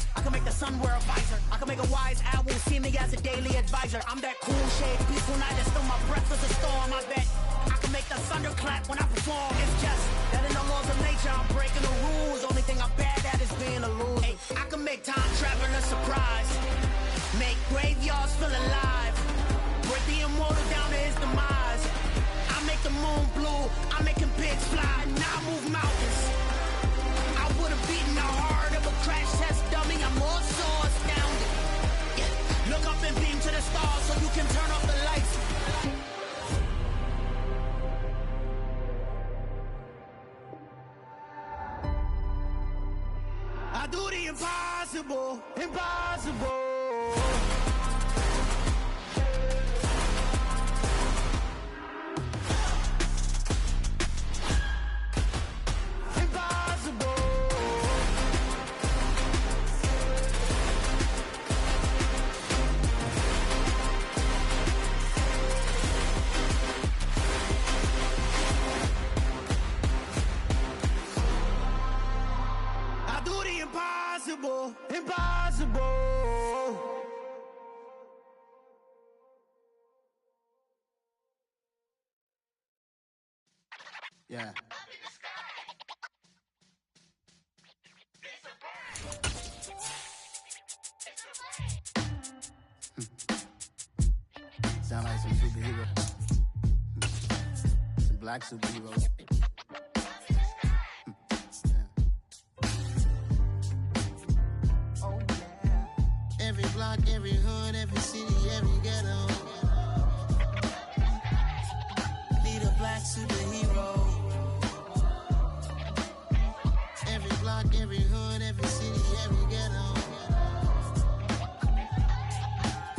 rise. I can make the sun wear a visor. I can make a wise owl see me as a daily advisor. I'm that cool shade, peaceful night that still my breath is a storm. I bet I can make the thunder clap when I perform. It's just that in the laws of nature I'm breaking the rules. Only thing I'm bad at is being a loser. Hey, I can make time traveling a surprise. Make graveyards feel alive. Break the immortal down to his demise. I make the moon blue, I'm making pigs fly. Now I move mountains. I would've beaten the heart of a crash test dummy. I'm more so astounded. Yeah. Look up and beam to the stars so you can turn off the lights. I do the impossible, impossible. Impossible, impossible. Yeah. Sound like some superhero. Some black superheroes. Every block, every hood, every city, every ghetto. Need a black superhero. Every block, every hood, every city, every ghetto.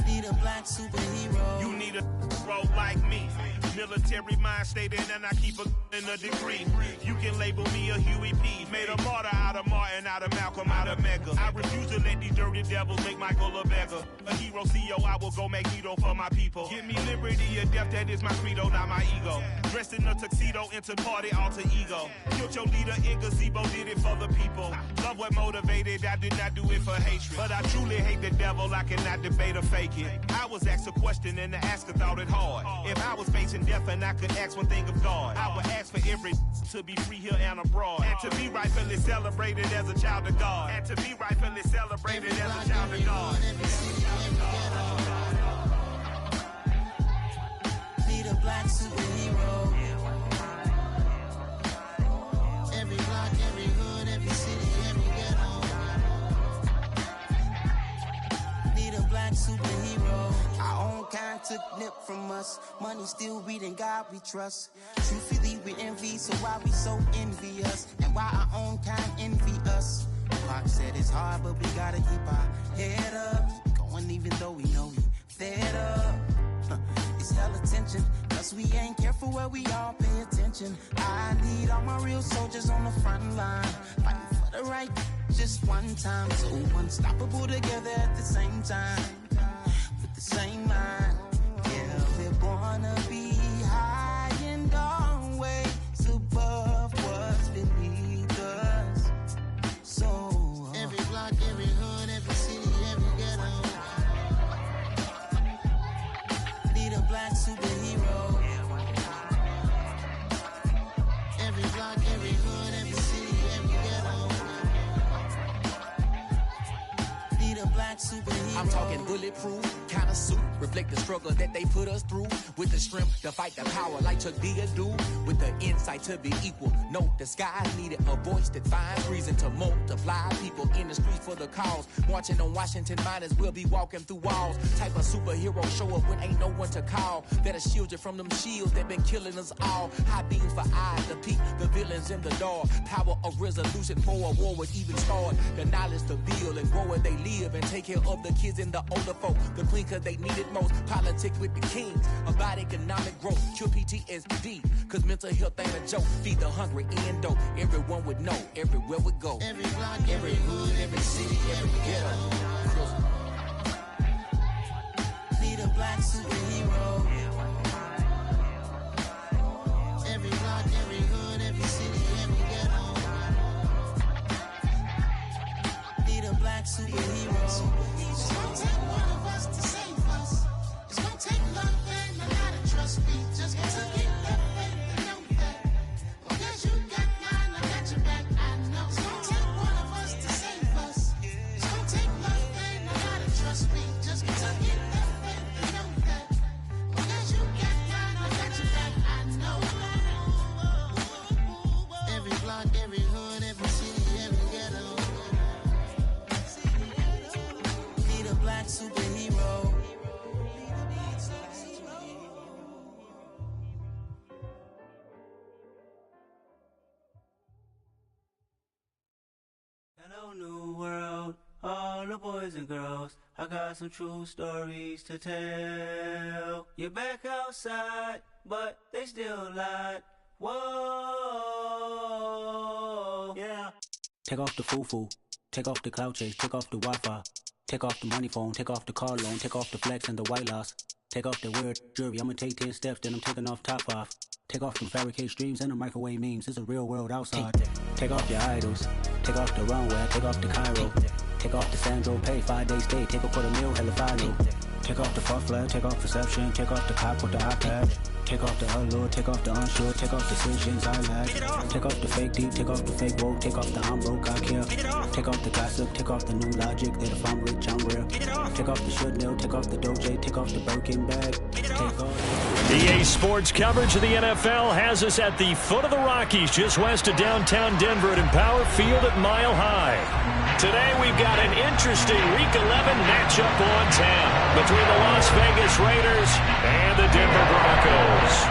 Need a black superhero. You need a role like me. Military mind stated, and I keep in a degree. You can label me a Huey P. Made a martyr out of Martin, out of Malcolm, out of Mega. I refuse to let these dirty devils make Michael a beggar. A hero CEO, I will go Magneto for my people. Give me liberty or death, that is my credo, not my ego. Dressed in a tuxedo, into party, alter ego. Killed your leader in gazebo, did it for the people. Love what motivated, I did not do it for hatred. But I truly hate the devil, I cannot debate or fake it. I was asked a question and the asker thought it hard. If I was facing death and I could ask one thing of God, I would ask for every to be free here and abroad, and to be rightfully celebrated as a child of God, and to be rightfully celebrated as a child of God. Need a black superhero. Every block, every hood, every city, every ghetto. Need a black superhero. Our own kind took nip from us. Money still reading, God we trust. Truthfully we envy, so why we so envious? And why our own kind envy us? Pac said it's hard, but we gotta keep our head up. Going even though we know we fed up. It's hell attention, cause we ain't careful where we all pay attention. I need all my real soldiers on the front line, fighting for the right just one time. So unstoppable together at the same time, with the same mind. Yeah, we're gonna be high and always above what's beneath us. So every block, every hood, every city, every ghetto. Need a black superhero. Every block, every hood, every city, every ghetto. Need a black superhero. I'm talking bulletproof kind of suit, reflect the struggle that they put us through, with the strength to fight the power like Chuck D do, with the insight to be equal. No, the sky needed a voice that finds reason to multiply people in the streets for the cause. Marching on Washington miners, we'll be walking through walls. Type of superhero show up when ain't no one to call. That'll shield you from them shields that been killing us all. High beams for eyes to peek the villains in the dark. Power of resolution for a war would even start. The knowledge to build and grow where they live and take care of the kids and the older folk. The queen cause they need it most. Politics with the kings about economic growth. Cure PTSD cause mental health ain't a joke. Feed the hungry and dope. Everyone would know everywhere we go. Every block, every hood, every city, every ghetto. Need a black superhero. Every block, every hood, every city, every ghetto. Need a black black superheroes. It's gonna take one of us to save us. It's gonna take love and a lot of trust me. Just to get that faith and know that. Well, guess you got mine, I got your back, I know. It's gonna take one of us to save us. It's gonna take love and a lot of trust me. Just to get that faith and know that. Well, guess you got mine, I got your back, I know. Every block, every hood, every city, every ghetto. Need a black superhero. Hello, new world, all the boys and girls. I got some true stories to tell. You're back outside, but they still lied. Whoa, yeah. Take off the foo-foo, take off the cloud chase, take off the Wi-Fi, take off the money phone, take off the car loan, take off the flex and the white loss, take off the weird jewelry. I'ma take 10 steps, then I'm taking off top off. Take off the fabricate streams and the microwave memes. It's a real world outside. Take off your idols, take off the runway, take off the Cairo, take off the Sandro Pay, 5-day stay, take off for the meal, hella follow. Take off the fuck flag, take off perception, take off the cop with the iPad. Take off the allure, take off the unsure, take off decisions I lack. Take off the fake deep, take off the fake woke, take off the I'm broke, I care. Take off the gossip, take off the new logic that if I'm rich, I'm real. Take off the should know, take off the Doja, take off the Birkin bag. Take off. EA Sports coverage of the NFL has us at the foot of the Rockies, just west of downtown Denver at Empower Field at Mile High. Today we've got an interesting Week 11 matchup on town between the Las Vegas Raiders and the Denver Broncos.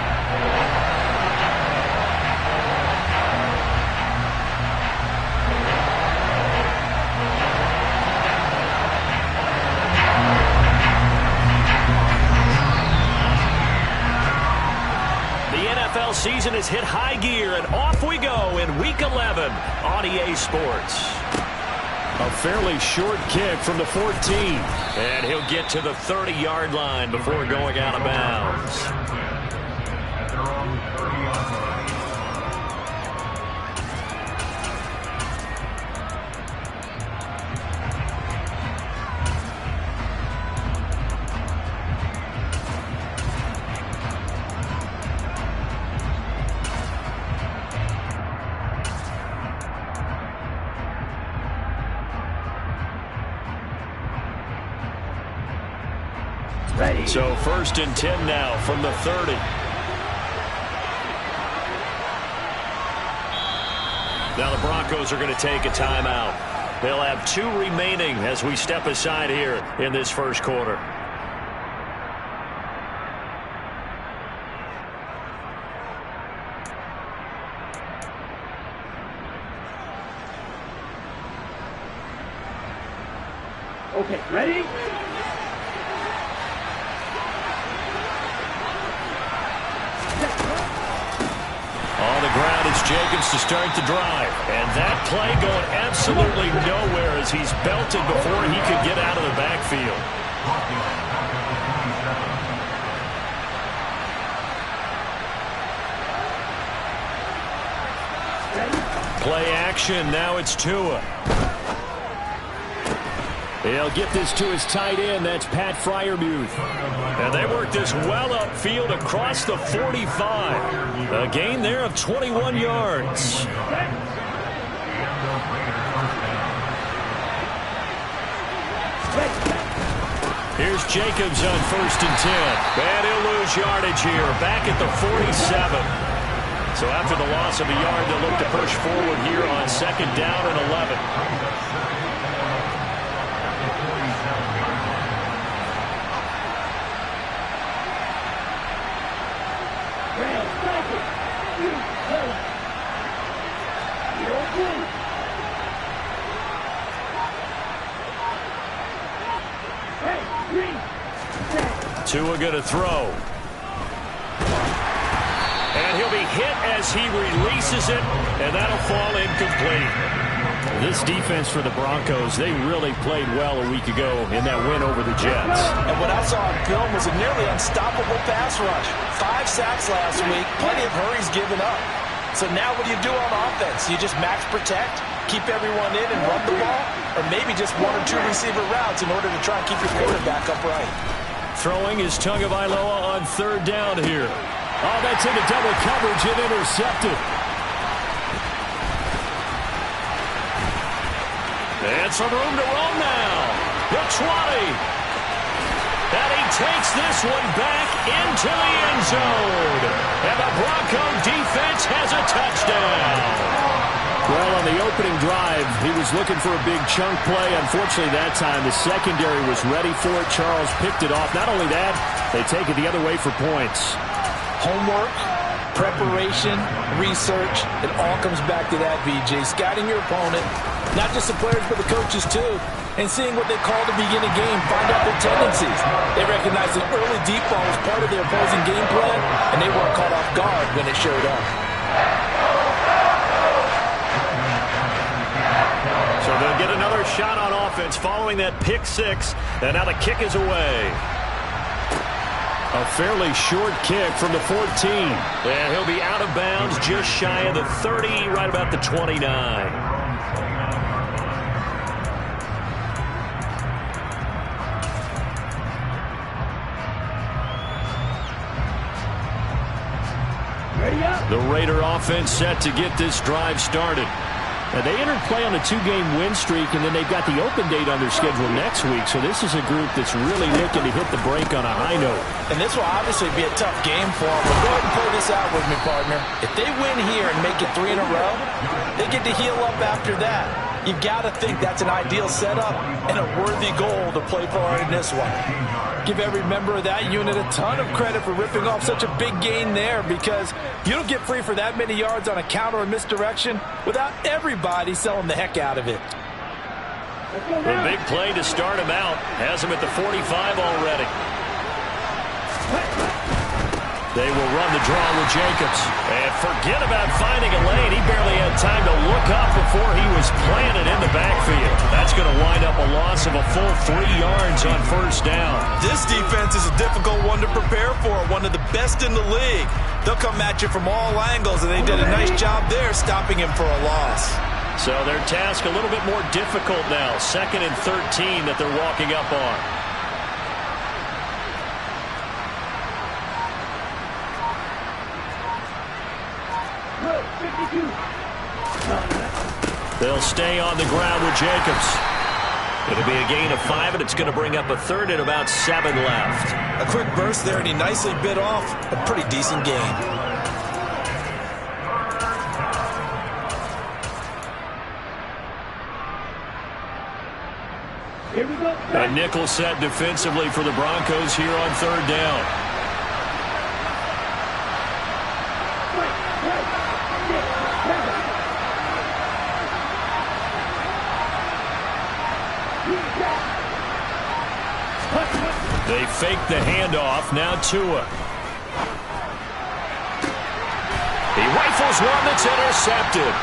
The NFL season has hit high gear, and off we go in Week 11 on EA Sports. A fairly short kick from the 14. And he'll get to the 30-yard line before going out of bounds. So 1st and 10 now from the 30. Now the Broncos are going to take a timeout. They'll have 2 remaining as we step aside here in this first quarter. Okay, ready? On the ground, it's Jacobs to start the drive. And that play going absolutely nowhere as he's belted before he could get out of the backfield. Play action, now it's Tua. He'll get this to his tight end. That's Pat Freiermuth. And they work this well upfield across the 45. A gain there of 21 yards. Here's Jacobs on 1st and 10. And he'll lose yardage here, back at the 47. So after the loss of a yard, they'll look to push forward here on 2nd down and 11. Tua going to throw. And he'll be hit as he releases it, and that'll fall incomplete. This defense for the Broncos, they really played well a week ago in that win over the Jets. And what I saw on film was a nearly unstoppable pass rush. 5 sacks last week, plenty of hurries given up. So now what do you do on offense? You just max protect, keep everyone in and run the ball, or maybe just 1 or 2 receiver routes in order to try and keep your quarterback upright. Throwing is Tagovailoa on 3rd down here. Oh, that's into double coverage and intercepted. And some room to roam now. The 20. And he takes this one back into the end zone. And the Bronco defense has a touchdown. Well, on the opening drive, he was looking for a big chunk play. Unfortunately, that time, the secondary was ready for it. Charles picked it off. Not only that, they take it the other way for points. Homework, preparation, research, it all comes back to that, VJ. Scouting your opponent, not just the players, but the coaches, too. And seeing what they call to begin a game, find out their tendencies. They recognize that early deep ball was part of their opposing game plan, and they weren't caught off guard when it showed up. So they'll get another shot on offense following that pick 6, and now the kick is away. A fairly short kick from the 14. And he'll be out of bounds just shy of the 30, right about the 29. The Raider offense set to get this drive started. Now, they entered play on a 2-game win streak, and then they've got the open date on their schedule next week. So this is a group that's really looking to hit the break on a high note. And this will obviously be a tough game for them. But go ahead and play this out with me, partner. If they win here and make it 3 in a row, they get to heal up after that. You've got to think that's an ideal setup and a worthy goal to play for in this one. Give every member of that unit a ton of credit for ripping off such a big gain there, because you don't get free for that many yards on a counter or misdirection without everybody selling the heck out of it. A big play to start him out. Has him at the 45 already. They will run the draw with Jacobs. And forget about finding a lane. He barely had time to look up before he was planted in the backfield. That's going to wind up a loss of a full 3 yards on 1st down. This defense is a difficult one to prepare for, one of the best in the league. They'll come at you from all angles, and they did a nice job there stopping him for a loss. So their task a little bit more difficult now. 2nd and 13 that they're walking up on. They'll stay on the ground with Jacobs. It'll be a gain of 5, and it's going to bring up a 3rd and about 7 left. A quick burst there, and he nicely bit off a pretty decent gain. Here we go. A nickel set defensively for the Broncos here on 3rd down. They fake the handoff. Now Tua. He rifles one that's intercepted.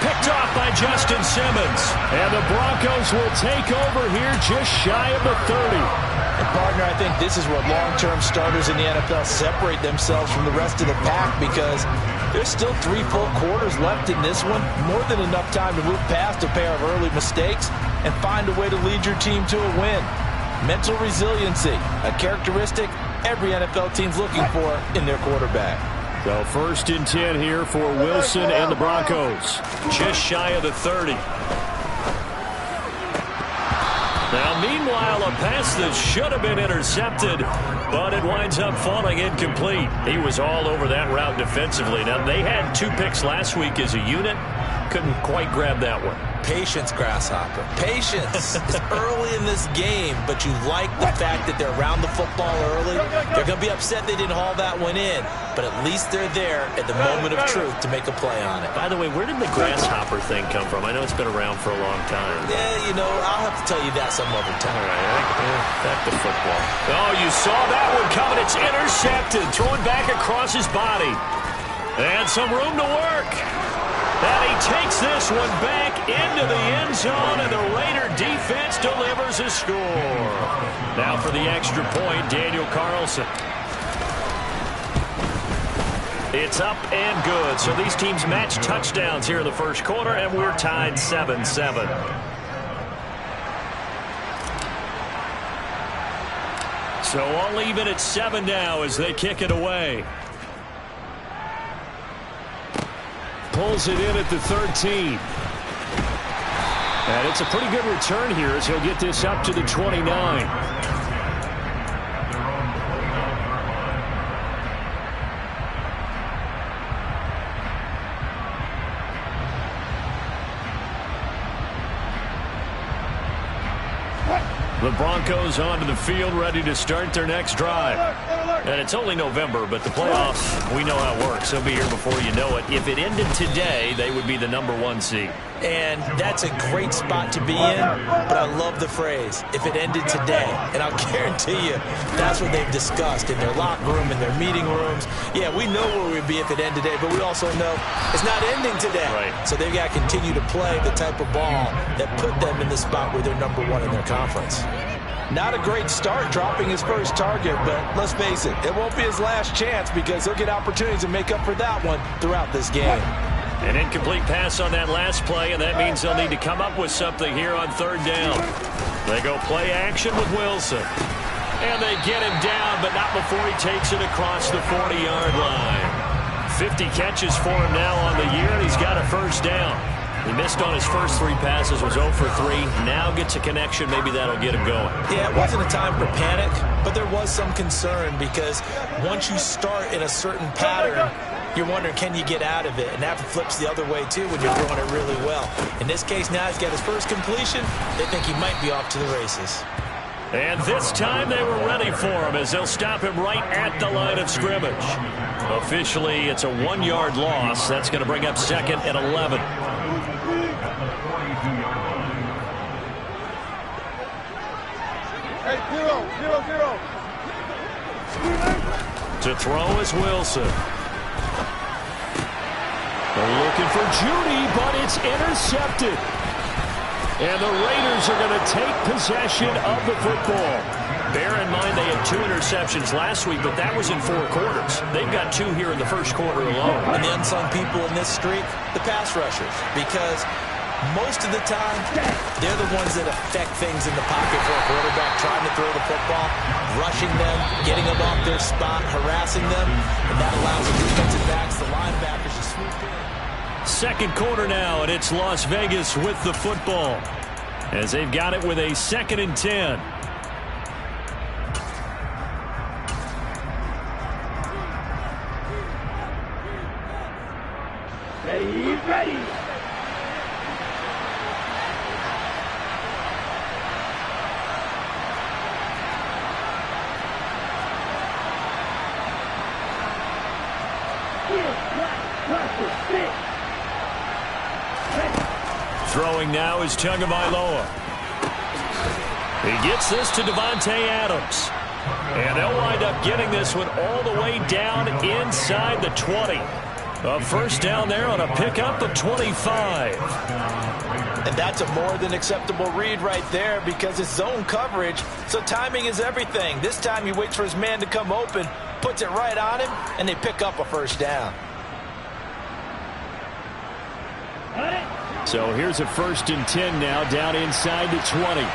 Picked off by Justin Simmons. And the Broncos will take over here just shy of the 30. And partner, I think this is where long-term starters in the NFL separate themselves from the rest of the pack, because there's still 3 full quarters left in this one. More than enough time to move past a pair of early mistakes and find a way to lead your team to a win. Mental resiliency, a characteristic every NFL team's looking for in their quarterback. So 1st and 10 here for Wilson and the Broncos. Just shy of the 30. Now, meanwhile, a pass that should have been intercepted, but it winds up falling incomplete. He was all over that route defensively. Now, they had 2 picks last week as a unit. Couldn't quite grab that one. Patience, Grasshopper. Patience. It's early in this game, but you like the fact that they're around the football early. They're going to be upset they didn't haul that one in, but at least they're there at the moment of truth to make a play on it. By the way, where did the Grasshopper thing come from? I know it's been around for a long time. Yeah, you know, I'll have to tell you that some other time. All right, back to football. Oh, you saw that one coming. It's intercepted. Throwing back across his body. And some room to work. And he takes this one back into the end zone, and the Raider defense delivers a score. Now for the extra point, Daniel Carlson. It's up and good. So these teams match touchdowns here in the first quarter, and we're tied 7-7. So all even at 7 now as they kick it away. Pulls it in at the 13. And it's a pretty good return here as he'll get this up to the 29. The Broncos onto the field, ready to start their next drive. And it's only November, but the playoffs, we know how it works. They'll be here before you know it. If it ended today, they would be the #1 seed. And that's a great spot to be in, but I love the phrase, if it ended today. And I'll guarantee you, that's what they've discussed in their locker room, in their meeting rooms. Yeah, we know where we'd be if it ended today, but we also know it's not ending today. Right. So they've got to continue to play the type of ball that put them in the spot where they're #1 in their conference. Not a great start dropping his first target, but let's face it, it won't be his last chance because he'll get opportunities to make up for that one throughout this game. An incomplete pass on that last play, and that means they'll need to come up with something here on 3rd down. They go play action with Wilson. And they get him down, but not before he takes it across the 40-yard line. 50 catches for him now on the year, and he's got a first down. He missed on his first 3 passes, was 0 for 3. Now gets a connection. Maybe that'll get him going. Yeah, it wasn't a time for panic, but there was some concern because once you start in a certain pattern, you're wondering, can you get out of it? And that flips the other way, too, when you're throwing it really well. In this case, now he's got his first completion. They think he might be off to the races. And this time they were ready for him as they'll stop him right at the line of scrimmage. Officially, it's a 1-yard loss. That's going to bring up 2nd and 11. Hey, 0-0-0. To throw is Wilson. They're looking for Judy, but it's intercepted. And the Raiders are going to take possession of the football. Bear in mind they had 2 interceptions last week, but that was in 4 quarters. They've got 2 here in the first quarter alone. And the unsung people in this streak, the pass rushers, because most of the time, they're the ones that affect things in the pocket for a quarterback, trying to throw the football, rushing them, getting them off their spot, harassing them, and that allows the defensive backs, the linebackers to swoop in. Second quarter now, and it's Las Vegas with the football as they've got it with a 2nd and 10. Ready. Throwing now is Tagovailoa. He gets this to Devontae Adams. And they'll wind up getting this one all the way down inside the 20. A first down there on a pickup of 25. And that's a more than acceptable read right there because it's zone coverage, so timing is everything. This time he waits for his man to come open, puts it right on him, and they pick up a first down. So here's a 1st and 10 now down inside the 20.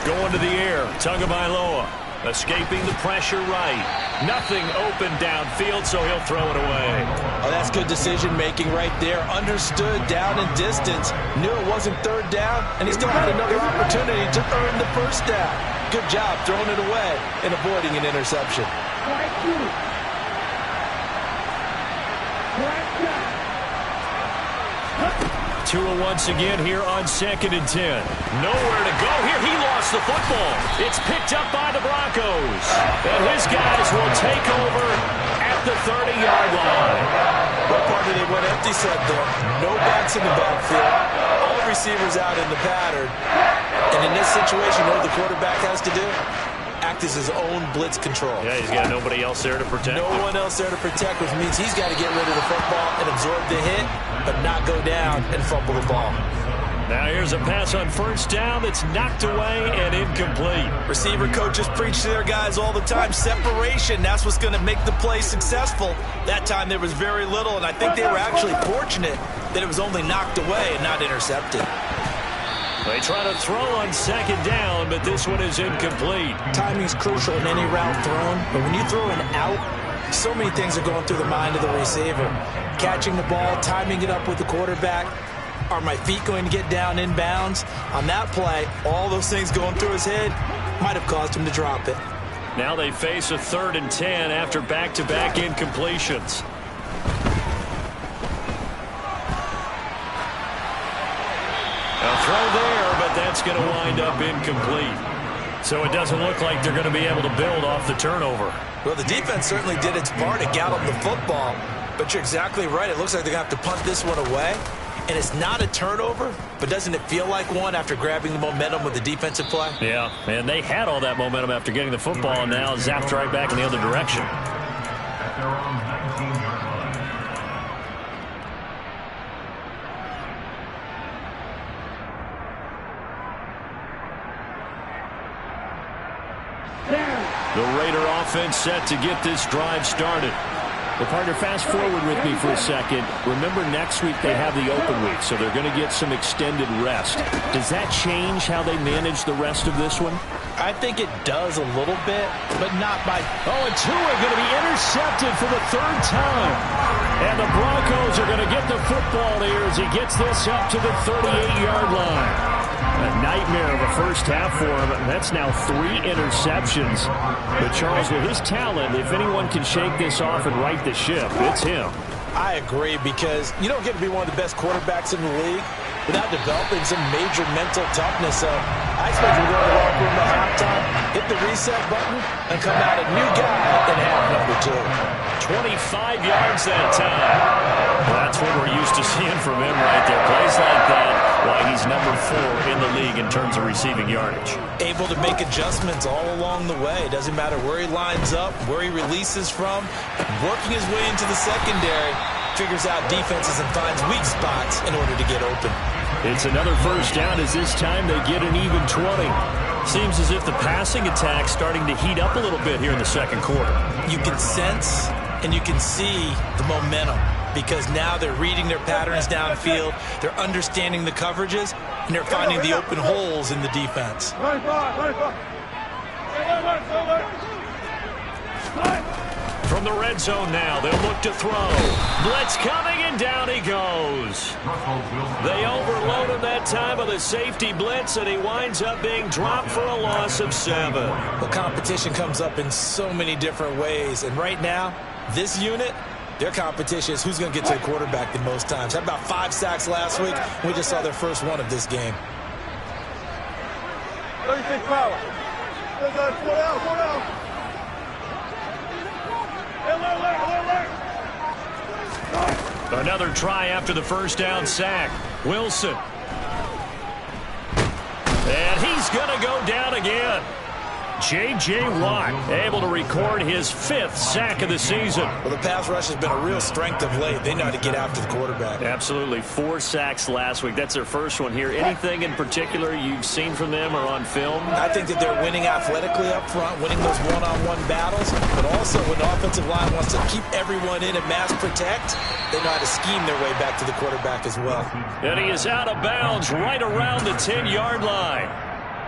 Going to the air, Tagovailoa escaping the pressure right. Nothing open downfield, so he'll throw it away. Oh, that's good decision-making right there. Understood down and distance. Knew it wasn't 3rd down, and he still had another opportunity to earn the first down. Good job throwing it away and avoiding an interception. 2 once again here on 2nd and 10. Nowhere to go here. He lost the football. It's picked up by the Broncos. And his guys will take over at the 30-yard line. What part of they went empty set there? No backs in the backfield. All receivers out in the pattern. And in this situation, you know what the quarterback has to do? Act as his own blitz control. Yeah, he's got nobody else there to protect. No one else there to protect, which means he's got to get rid of the football and absorb the hit, but not go down and fumble the ball. Now here's a pass on first down that's knocked away and incomplete. Receiver coaches preach to their guys all the time. Separation, that's what's going to make the play successful. That time there was very little, and I think they were actually fortunate that it was only knocked away and not intercepted. They try to throw on second down, but this one is incomplete. Timing's crucial in any route thrown, but when you throw an out, so many things are going through the mind of the receiver. Catching the ball, timing it up with the quarterback. Are my feet going to get down in bounds? On that play, all those things going through his head might have caused him to drop it. Now they face a 3rd and 10 after back-to-back incompletions. A throw there, but that's going to wind up incomplete. So it doesn't look like they're going to be able to build off the turnover. Well, the defense certainly did its part to gallop the football, but you're exactly right. It looks like they're going to have to punt this one away. And it's not a turnover, but doesn't it feel like one after grabbing the momentum with the defensive play? Yeah, and they had all that momentum after getting the football, and now zapped right back in the other direction. The Raider offense set to get this drive started. Well, partner, fast forward with me for a second. Remember, next week they have the open week, so they're going to get some extended rest. Does that change how they manage the rest of this one? I think it does a little bit, but not by... Oh, and Tua going to be intercepted for the 3rd time. And the Broncos are going to get the football here as he gets this up to the 38-yard line. A nightmare of a first half for him. That's now 3 interceptions. But Charles, with his talent, if anyone can shake this off and right the ship, it's him. I agree, because you don't get to be one of the best quarterbacks in the league without developing some major mental toughness. So I expect him to go to the locker room at halftime, hit the reset button, and come out a new guy in half number 2. 25 yards that time. Well, that's what we're used to seeing from him right there. Plays like that, why he's number 4 in the league in terms of receiving yardage. Able to make adjustments all along the way. It doesn't matter where he lines up, where he releases from. Working his way into the secondary, figures out defenses and finds weak spots in order to get open. It's another first down as this time they get an even 20. Seems as if the passing attack's starting to heat up a little bit here in the second quarter. You can sense and you can see the momentum, because now they're reading their patterns downfield, they're understanding the coverages, and they're finding the open holes in the defense. From the red zone now, they'll look to throw. Blitz coming, and down he goes. They overload him that time with a safety blitz, and he winds up being dropped for a loss of 7. The competition comes up in so many different ways, and right now, this unit, their competition is who's going to get to the quarterback the most times. Had about 5 sacks last week. We just saw their first one of this game. 36 power. 4 down. Another try after the first down sack. Wilson. And he's going to go down again. J.J. Watt able to record his 5th sack of the season. Well, the pass rush has been a real strength of late. They know how to get after the quarterback. Absolutely. 4 sacks last week. That's their first one here. Anything in particular you've seen from them or on film? I think that they're winning athletically up front, winning those one-on-one battles, but also when the offensive line wants to keep everyone in and mass protect, they know how to scheme their way back to the quarterback as well. And he is out of bounds right around the 10-yard line.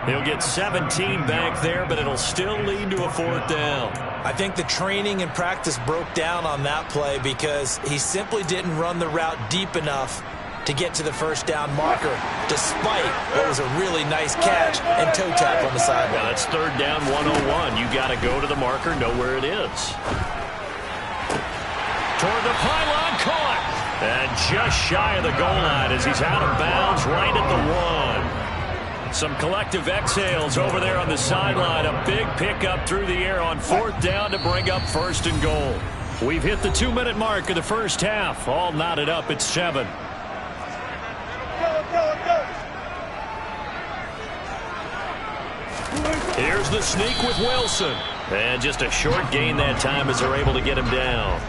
He'll get 17 back there, but it'll still lead to a 4th down. I think the training and practice broke down on that play because he simply didn't run the route deep enough to get to the first down marker, despite what was a really nice catch and toe tap on the sideline. Well, that's 3rd down 101. You got to go to the marker, know where it is. Toward the pylon, caught. And just shy of the goal line as he's out of bounds right at the 1. Some collective exhales over there on the sideline. A big pickup through the air on 4th down to bring up 1st and goal. We've hit the 2-minute mark of the first half. All knotted up at 7. Here's the sneak with Wilson. And just a short gain that time as they're able to get him down.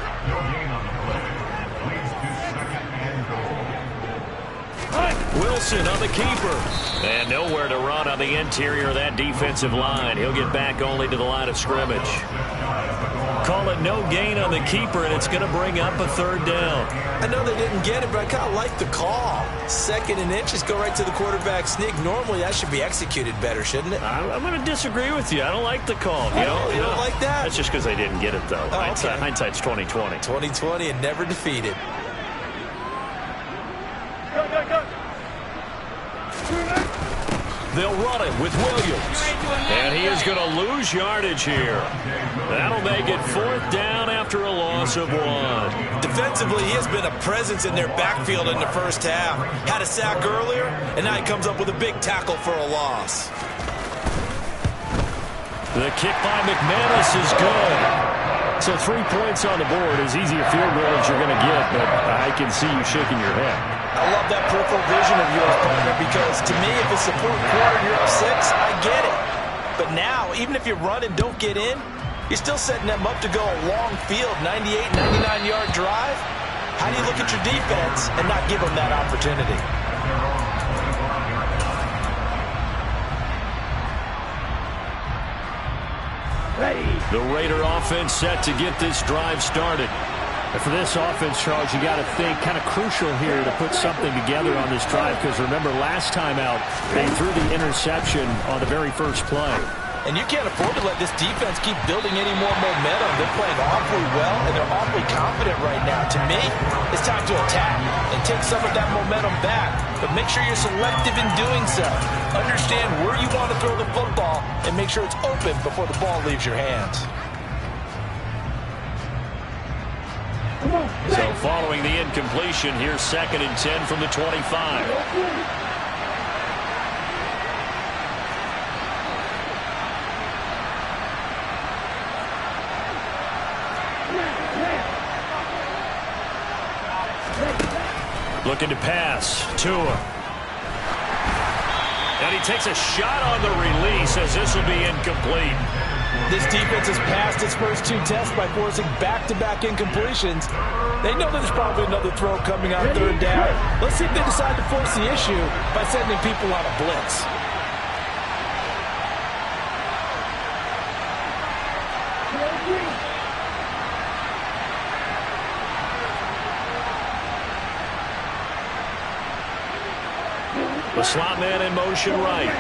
Wilson on the keeper. And nowhere to run on the interior of that defensive line. He'll get back only to the line of scrimmage. Call it no gain on the keeper, and it's going to bring up a third down. I know they didn't get it, but I kind of like the call. 2nd and inches, go right to the quarterback sneak. Normally, that should be executed better, shouldn't it? I'm going to disagree with you. I don't like the call. You don't like that? That's just because they didn't get it, though. Oh, okay. Hindsight's 20/20. 20/20 and never defeated. They'll run it with Williams. And he is going to lose yardage here. That'll make it 4th down after a loss of 1. Defensively, he has been a presence in their backfield in the first half. Had a sack earlier, and now he comes up with a big tackle for a loss. The kick by McManus is good. So 3 points on the board, as easy a field goal as you're going to get, but I can see you shaking your head. I love that peripheral vision of yours, partner, because to me, if it's the 4th quarter and you're up 6, I get it. But now, even if you run and don't get in, you're still setting them up to go a long field, 98, 99-yard drive. How do you look at your defense and not give them that opportunity? The Raider offense set to get this drive started. And for this offense, Charles, you got to think kind of crucial here to put something together on this drive, because remember last time out they threw the interception on the very first play. And you can't afford to let this defense keep building any more momentum. They're playing awfully well, and they're awfully confident right now. To me, it's time to attack and take some of that momentum back. But make sure you're selective in doing so. Understand where you want to throw the football and make sure it's open before the ball leaves your hands. So following the incompletion, here's 2nd and 10 from the 25. Looking to pass. Tua. And he takes a shot on the release as this will be incomplete. This defense has passed its first 2 tests by forcing back-to-back incompletions. They know that there's probably another throw coming on 3rd down. Let's see if they decide to force the issue by sending people on a blitz. The slot man in motion right.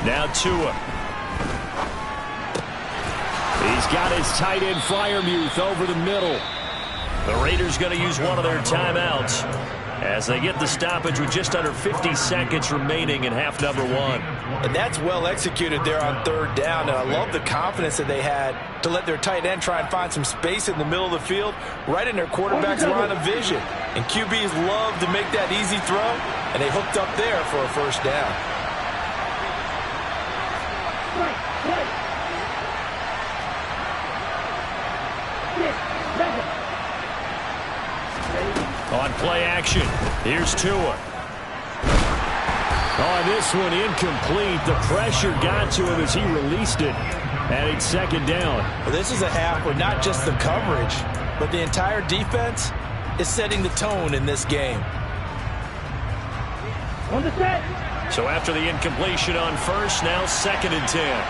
Now Tua. He's got his tight end Freiermuth over the middle. The Raiders going to use one of their timeouts as they get the stoppage with just under 50 seconds remaining in half number 1. And that's well executed there on 3rd down. And I love the confidence that they had to let their tight end try and find some space in the middle of the field, right in their quarterback's line of vision. And QBs love to make that easy throw, and they hooked up there for a 1st down. On play action, here's Tua. On this one, incomplete. The pressure got to him as he released it. And it's 2nd down. Well, this is a half where not just the coverage, but the entire defense is setting the tone in this game. So after the incompletion on 1st, now 2nd and 10.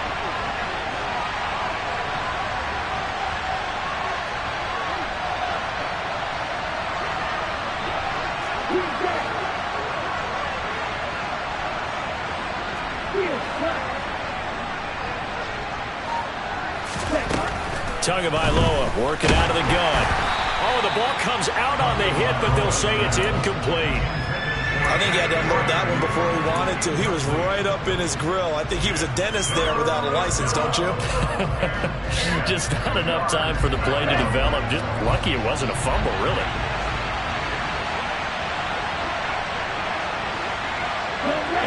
Tagovailoa working out of the gun. Oh, the ball comes out on the hit, but they'll say it's incomplete. I think he had to unload that one before he wanted to. He was right up in his grill. I think he was a dentist there without a license, don't you? Just not enough time for the play to develop. Just lucky it wasn't a fumble, really.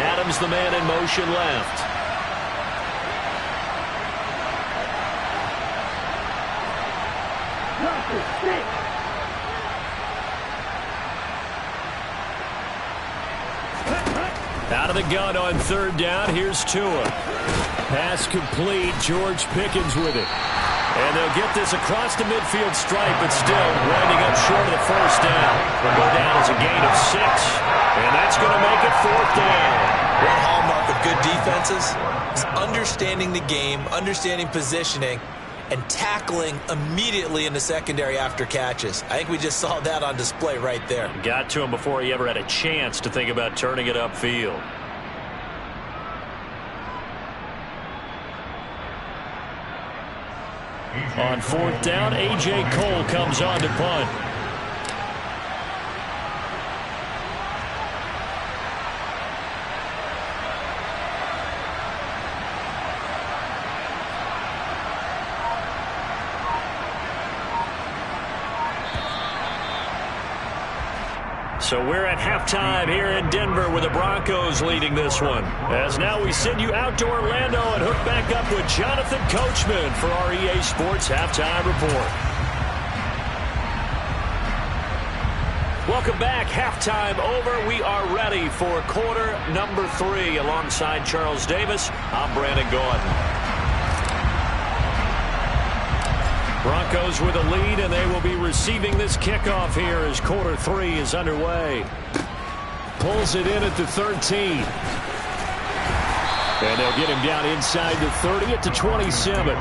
Adams, the man in motion left. Out of the gun on 3rd down. Here's Tua. Pass complete. George Pickens with it. And they'll get this across the midfield stripe, but still winding up short of the first down. They'll go down as a gain of 6, and that's going to make it 4th down. One hallmark of good defenses is understanding the game, understanding positioning, and tackling immediately in the secondary after catches. I think we just saw that on display right there. Got to him before he ever had a chance to think about turning it upfield. On 4th down, A.J. Cole comes on to punt. So we're at halftime here in Denver with the Broncos leading this one. As now we send you out to Orlando and hook back up with Jonathan Coachman for our EA Sports Halftime Report. Welcome back. Halftime over. We are ready for quarter number 3. Alongside Charles Davis, I'm Brandon Gaudin. Broncos with a lead, and they will be receiving this kickoff here as quarter 3 is underway. Pulls it in at the 13. And they'll get him down inside the 30 at the 27.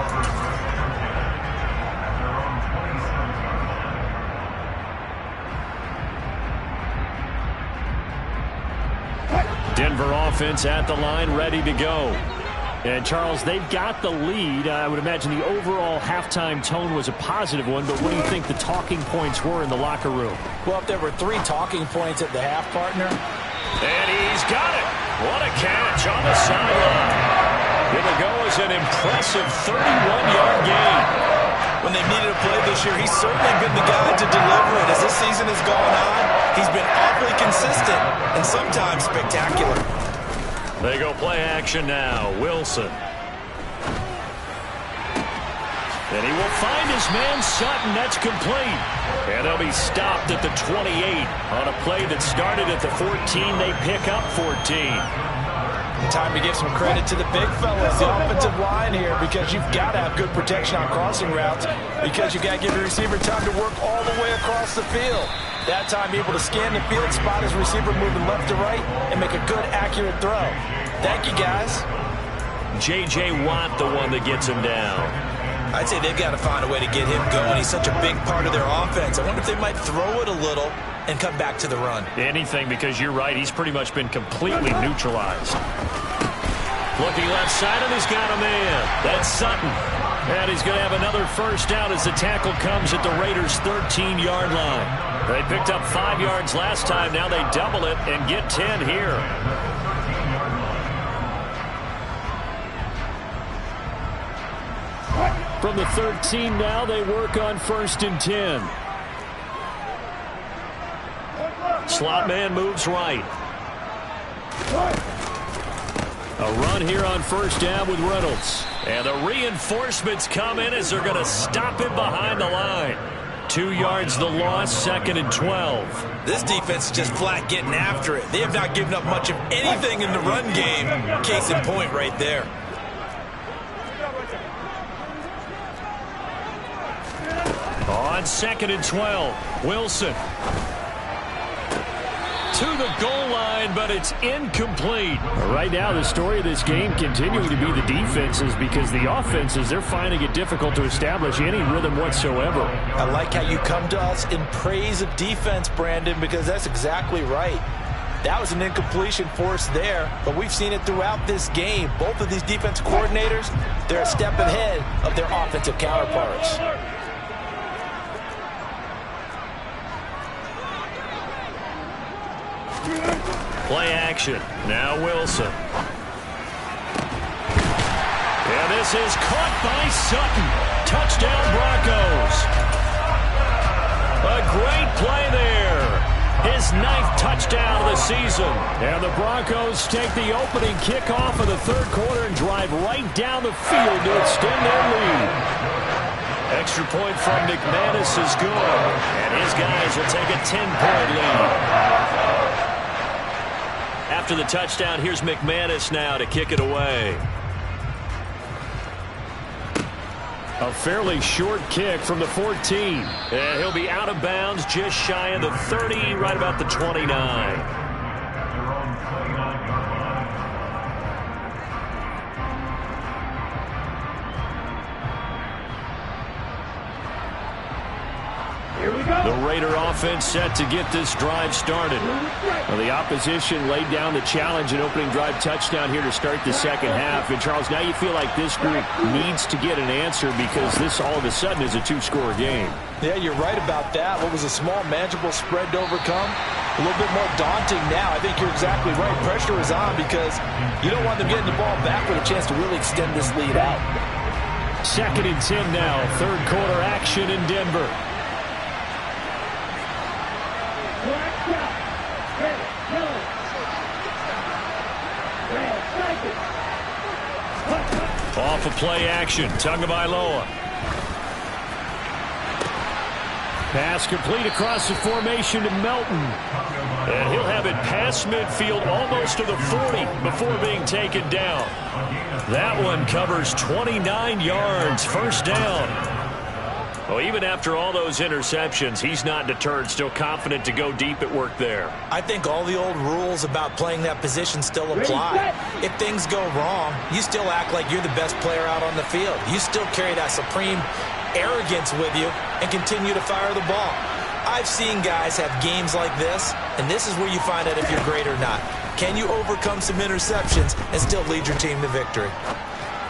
Denver offense at the line, ready to go. And, Charles, they've got the lead. I would imagine the overall halftime tone was a positive one, but what do you think the talking points were in the locker room? Well, if there were 3 talking points at the half, partner. And he's got it. What a catch on the sideline. Here we go is an impressive 31-yard gain. When they needed a play this year, he's certainly been the guy to deliver it. As this season has gone on, he's been awfully consistent and sometimes spectacular. They go play action now. Wilson. And he will find his man Sutton. That's complete. And they'll be stopped at the 28 on a play that started at the 14. They pick up 14. Time to give some credit to the big fellas, the offensive line here, because you've got to have good protection on crossing routes, because you've got to give the receiver time to work all the way across the field. That time, be able to scan the field, spot his receiver moving left to right, and make a good, accurate throw. Thank you, guys. J.J. Watt, the one that gets him down. I'd say they've got to find a way to get him going. He's such a big part of their offense. I wonder if they might throw it a little and come back to the run. Anything, because you're right. He's pretty much been completely neutralized. Looking left side, and he's got a man. That's Sutton. And he's going to have another first down as the tackle comes at the Raiders' 13-yard line. They picked up 5 yards last time. Now they double it and get 10 here. From the 13 now, they work on 1st and 10. Slot man moves right. A run here on 1st down with Reynolds. And the reinforcements come in as they're going to stop him behind the line. 2 yards the loss, 2nd and 12. This defense is just flat getting after it. They have not given up much of anything in the run game. Case in point right there. On 2nd and 12, Wilson. To the goal line, but it's incomplete. Right now, the story of this game continuing to be the defenses, because the offenses, they're finding it difficult to establish any rhythm whatsoever. I like how you come to us in praise of defense, Brandon, because that's exactly right. That was an incompletion forced there, but we've seen it throughout this game. Both of these defense coordinators, they're a step ahead of their offensive counterparts. Play action. Now Wilson. And this is caught by Sutton. Touchdown Broncos. A great play there. His 9th touchdown of the season. And the Broncos take the opening kickoff of the 3rd quarter and drive right down the field to extend their lead. Extra point from McManus is good. And his guys will take a 10-point lead. After the touchdown, here's McManus now to kick it away. A fairly short kick from the 14. And he'll be out of bounds just shy of the 30, right about the 29. The Raider offense set to get this drive started. Well, the opposition laid down the challenge and opening drive touchdown here to start the second half. And, Charles, now you feel like this group needs to get an answer because this all of a sudden is a two-score game. Yeah, you're right about that. What was a small, manageable spread to overcome? A little bit more daunting now. I think you're exactly right. Pressure is on because you don't want them getting the ball back with a chance to really extend this lead out. 2nd and 10 now. Third quarter action in Denver. Off of play action, Tagovailoa. Pass complete across the formation to Melton. And he'll have it past midfield almost to the 40 before being taken down. That one covers 29 yards, first down. Well, even after all those interceptions, he's not deterred, still confident to go deep at work there. I think all the old rules about playing that position still apply. If things go wrong, you still act like you're the best player out on the field. You still carry that supreme arrogance with you and continue to fire the ball. I've seen guys have games like this, and this is where you find out if you're great or not. Can you overcome some interceptions and still lead your team to victory?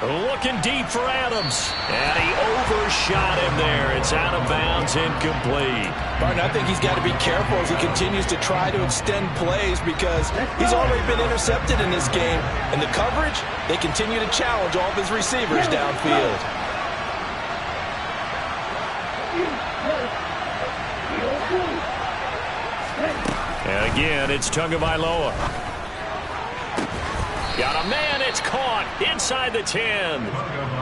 Looking deep for Adams. And he overshot him there. It's out of bounds, incomplete. Martin, I think he's got to be careful as he continues to try to extend plays because he's already been intercepted in this game. And the coverage, they continue to challenge all of his receivers downfield. And again, it's Tagovailoa. Got a man, it's caught inside the 10.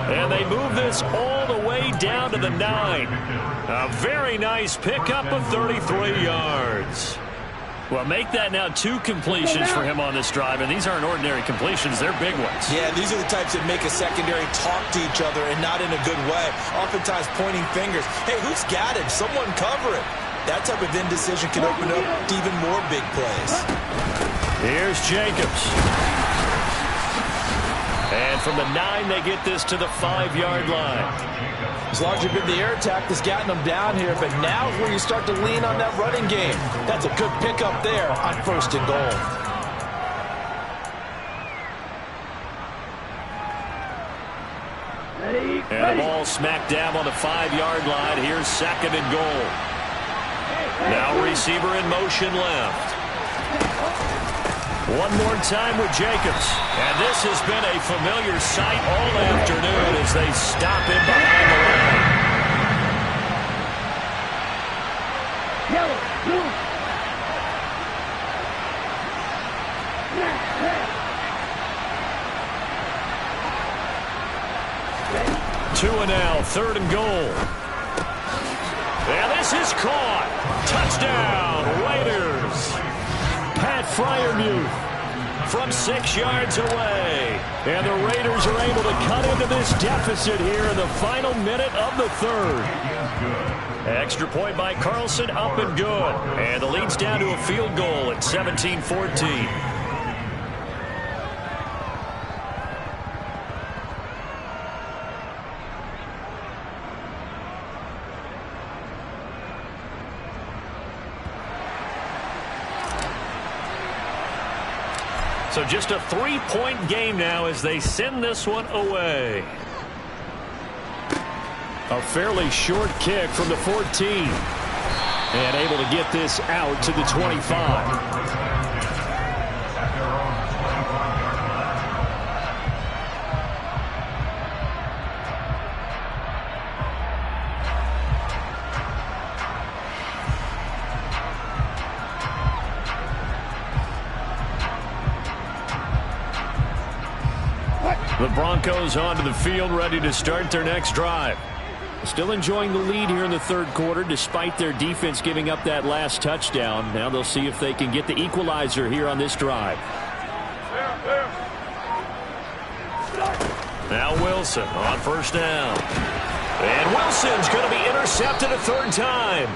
And they move this all the way down to the 9. A very nice pickup of 33 yards. Well, make that now 2 completions for him on this drive, and these aren't ordinary completions, they're big ones. Yeah, these are the types that make a secondary talk to each other and not in a good way. Oftentimes pointing fingers. Hey, who's got him? Someone cover it. That type of indecision can open up to even more big plays. Here's Jacobs. And from the 9, they get this to the 5-yard line. As long as you've been the air attack that's gotten them down here, but now is where you start to lean on that running game. That's a good pickup there on 1st and goal. And the ball smack dab on the 5-yard line. Here's 2nd and goal. Now receiver in motion left. One more time with Jacobs. And this has been a familiar sight all afternoon as they stop him behind the line. Yellow, blue. 2 and now, 3rd and goal. And this is caught. Touchdown, Raiders. Pat Freiermuth from 6 yards away. And the Raiders are able to cut into this deficit here in the final minute of the 3rd. Extra point by Carlson, up and good. And the lead's down to a field goal at 17-14. So just a 3-point game now as they send this one away. A fairly short kick from the 14. And able to get this out to the 25. The Broncos onto the field, ready to start their next drive. Still enjoying the lead here in the 3rd quarter, despite their defense giving up that last touchdown. Now they'll see if they can get the equalizer here on this drive. Now Wilson on 1st down. Wilson's going to be intercepted a third time.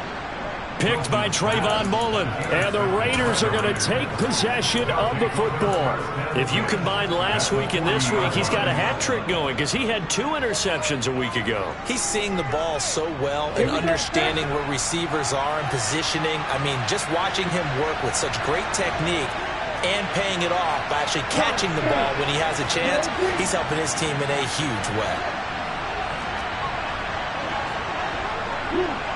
Picked by Trayvon Mullen. And the Raiders are going to take possession of the football. If you combine last week and this week, he's got a hat trick going because he had 2 interceptions a week ago. He's seeing the ball so well and understanding where receivers are and positioning. I mean, just watching him work with such great technique and paying it off by actually catching the ball when he has a chance, he's helping his team in a huge way.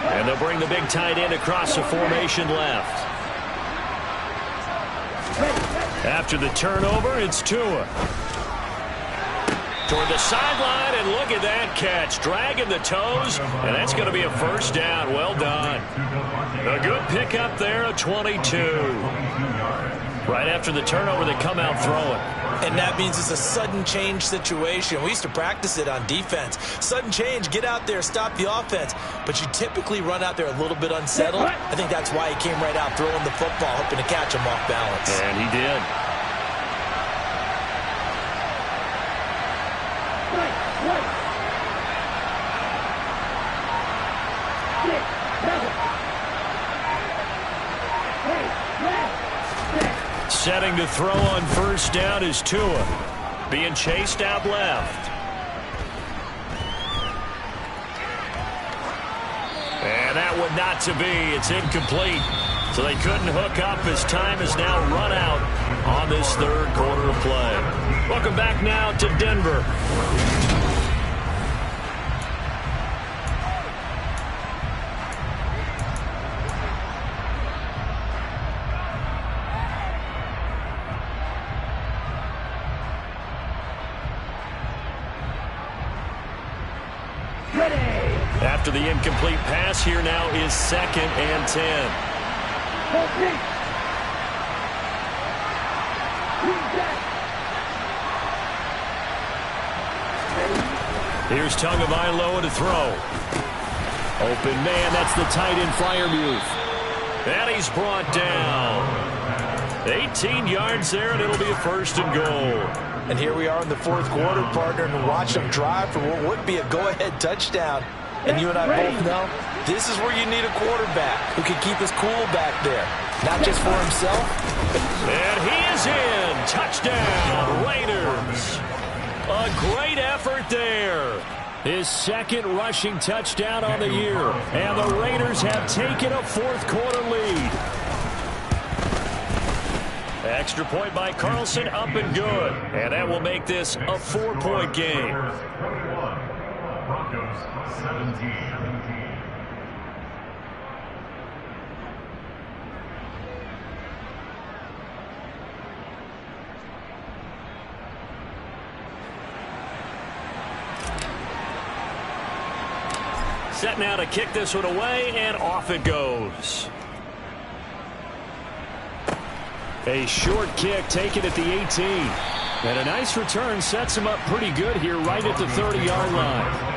And they'll bring the big tight end across the formation left. After the turnover, it's Tua. Toward the sideline, and look at that catch. Dragging the toes, and that's going to be a first down. Well done. A good pickup there, a 22. Right after the turnover, they come out throwing. And that means it's a sudden change situation. We used to practice it on defense. Sudden change, get out there, stop the offense. But you typically run out there a little bit unsettled. I think that's why he came right out throwing the football, hoping to catch him off balance. And he did. Setting to throw on first down is Tua. Being chased out left. And that one not to be. It's incomplete. So they couldn't hook up as time has now run out on this third quarter of play. Welcome back now to Denver. After the incomplete pass, here now is 2nd and 10. Here's Tagovailoa to throw. Open man, that's the tight end Freiermuth. And he's brought down. 18 yards there, and it'll be a 1st and goal. And here we are in the 4th quarter, partner, and watch them drive for what would be a go-ahead touchdown. And you and I both know this is where you need a quarterback who can keep his cool back there. Not just for himself. And he is in. Touchdown, Raiders. A great effort there. His 2nd rushing touchdown on the year. And the Raiders have taken a 4th quarter lead. Extra point by Carlson, up and good. And that will make this a 4-point game. Broncos 17. Set now to kick this one away, and off it goes. A short kick taken at the 18. And a nice return sets him up pretty good here right at the 30-yard line.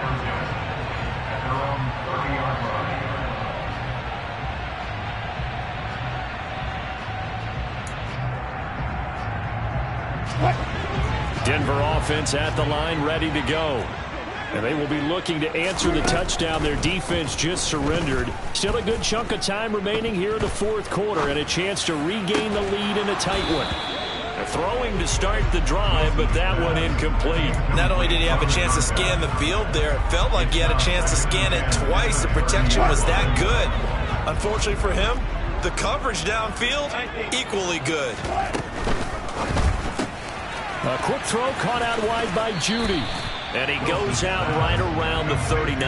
Denver offense at the line, ready to go. And they will be looking to answer the touchdown their defense just surrendered. Still a good chunk of time remaining here in the 4th quarter and a chance to regain the lead in a tight one. They're throwing to start the drive, but that one incomplete. Not only did he have a chance to scan the field there, it felt like he had a chance to scan it twice. The protection was that good. Unfortunately for him, the coverage downfield, equally good. A quick throw caught out wide by Judy. And he goes out right around the 39.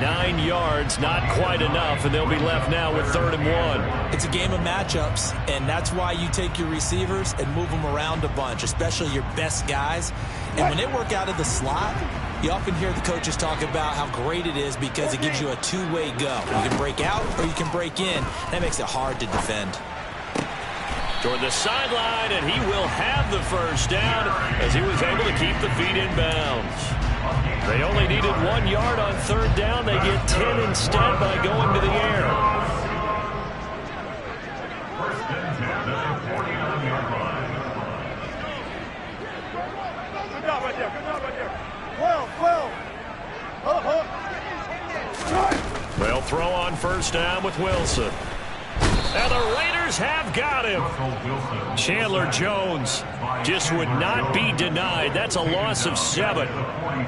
9 yards, not quite enough, and they'll be left now with 3rd and 1. It's a game of matchups, and that's why you take your receivers and move them around a bunch, especially your best guys. And when they work out of the slot, you often hear the coaches talk about how great it is because it gives you a two-way go. You can break out or you can break in. That makes it hard to defend. Toward the sideline, and he will have the first down as he was able to keep the feet in bounds. They only needed 1 yard on 3rd down. They get 10 instead by going to the air. First and 10 at the 49-yard line. Good job right there. Good job right there. 12. throw on first down with Wilson. And the Raiders have got him. Chandler Jones just would not be denied. That's a loss of 7.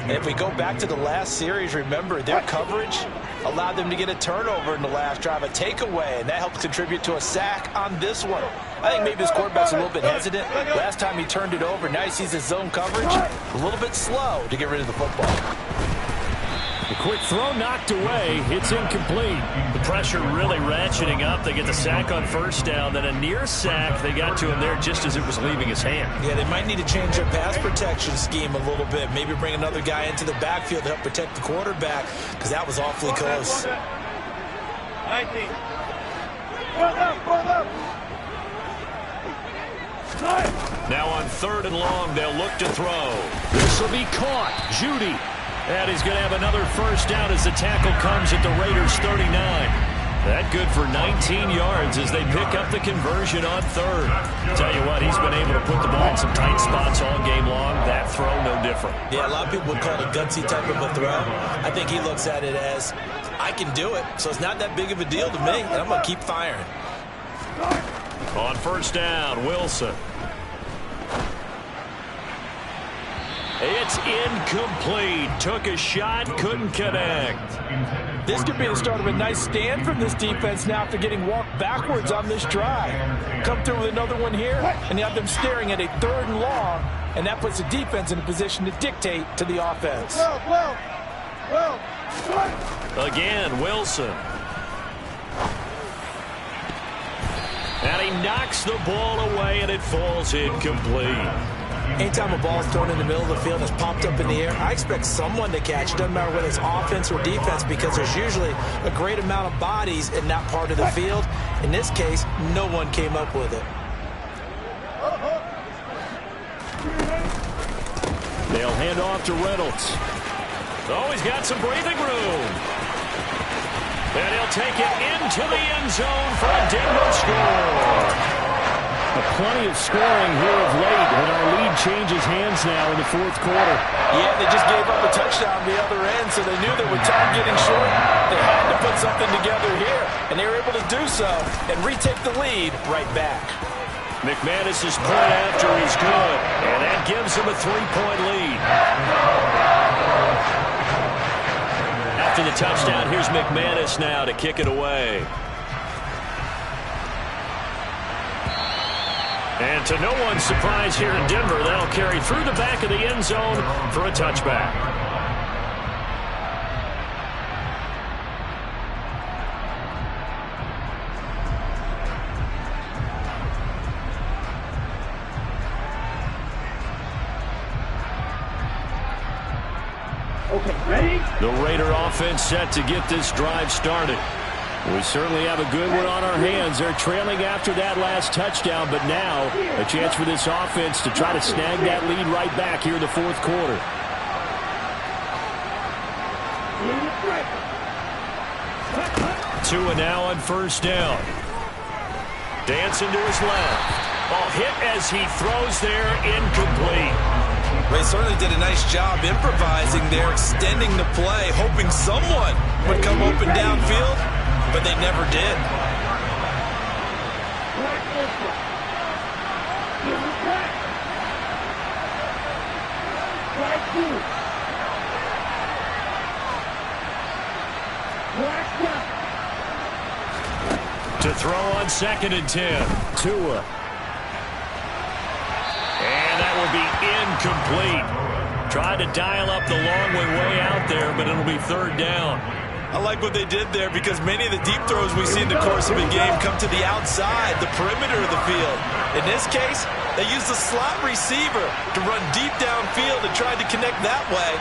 If we go back to the last series, remember, their coverage allowed them to get a turnover in the last drive, a takeaway, and that helped contribute to a sack on this one. I think maybe this quarterback's a little bit hesitant. Last time he turned it over, now he sees his zone coverage. A little bit slow to get rid of the football. The quick throw knocked away. It's incomplete. The pressure really ratcheting up. They get the sack on first down. Then a near sack. They got to him there just as it was leaving his hand. Yeah, they might need to change their pass protection scheme a little bit. Maybe bring another guy into the backfield to help protect the quarterback, because that was awfully close. 19. Now on 3rd and long, they'll look to throw. This will be caught. Judy. And he's going to have another first down as the tackle comes at the Raiders' 39. That good for 19 yards as they pick up the conversion on 3rd. Tell you what, he's been able to put the ball in some tight spots all game long. That throw, no different. Yeah, a lot of people would call it a gutsy type of a throw. I think he looks at it as, I can do it, so it's not that big of a deal to me, and I'm going to keep firing. On first down, Wilson. It's incomplete. Took a shot, couldn't connect. This could be the start of a nice stand from this defense now after getting walked backwards on this drive. Come through with another one here, and you have them staring at a 3rd and long, and that puts the defense in a position to dictate to the offense. Again, Wilson. And he knocks the ball away, and it falls incomplete. Anytime a ball is thrown in the middle of the field and is popped up in the air, I expect someone to catch it. Doesn't matter whether it's offense or defense, because there's usually a great amount of bodies in that part of the field. In this case, no one came up with it. They'll hand off to Reynolds. Oh, he's got some breathing room. And he'll take it into the end zone for a Denver score. Plenty of scoring here of late, and our lead changes hands now in the 4th quarter. Yeah, they just gave up a touchdown the other end, so they knew that with time getting short, they had to put something together here, and they were able to do so and retake the lead right back. McManus's point after is good, and that gives them a 3-point lead. After the touchdown, here's McManus now to kick it away. And to no one's surprise here in Denver, they'll carry through the back of the end zone for a touchback. Okay, ready? The Raider offense set to get this drive started. We certainly have a good one on our hands. They're trailing after that last touchdown, but now a chance for this offense to try to snag that lead right back here in the 4th quarter. 2 and now on first down. Dancing to his left. Ball hit as he throws there, incomplete. They certainly did a nice job improvising there, extending the play, hoping someone would come open downfield, but they never did. To throw on 2nd and 10. Tua. And that will be incomplete. Tried to dial up the long way out there, but it'll be 3rd down. I like what they did there, because many of the deep throws we see in the course of a game come to the outside, the perimeter of the field. In this case, they used the slot receiver to run deep downfield and tried to connect that way.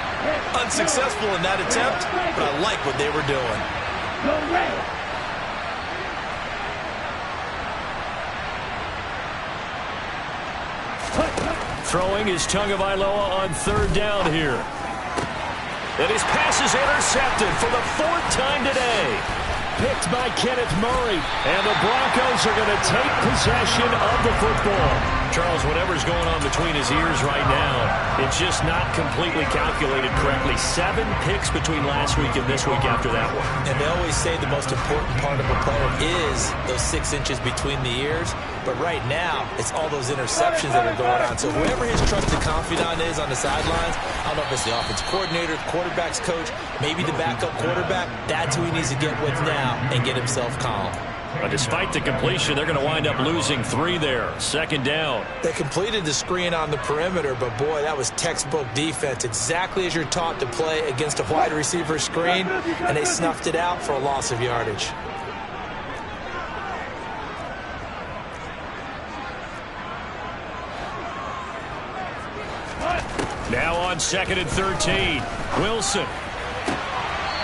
Unsuccessful in that attempt, but I like what they were doing. Go Ray! Throwing is Tagovailoa on 3rd down here. And his pass is intercepted for the 4th time today. Picked by Kenneth Murray. And the Broncos are going to take possession of the football. Charles, whatever's going on between his ears right now, it's just not completely calculated correctly. 7 picks between last week and this week after that one. And they always say the most important part of a player is those 6 inches between the ears. But right now, it's all those interceptions that are going on. So whoever his trusted confidant is on the sidelines, I don't know if it's the offensive coordinator, the quarterback's coach, maybe the backup quarterback, that's who he needs to get with now and get himself calm. But despite the completion, they're going to wind up losing 3 there. 2nd down. They completed the screen on the perimeter, but boy, that was textbook defense. Exactly as you're taught to play against a wide receiver screen, and they snuffed it out for a loss of yardage. Now on 2nd and 13. Wilson.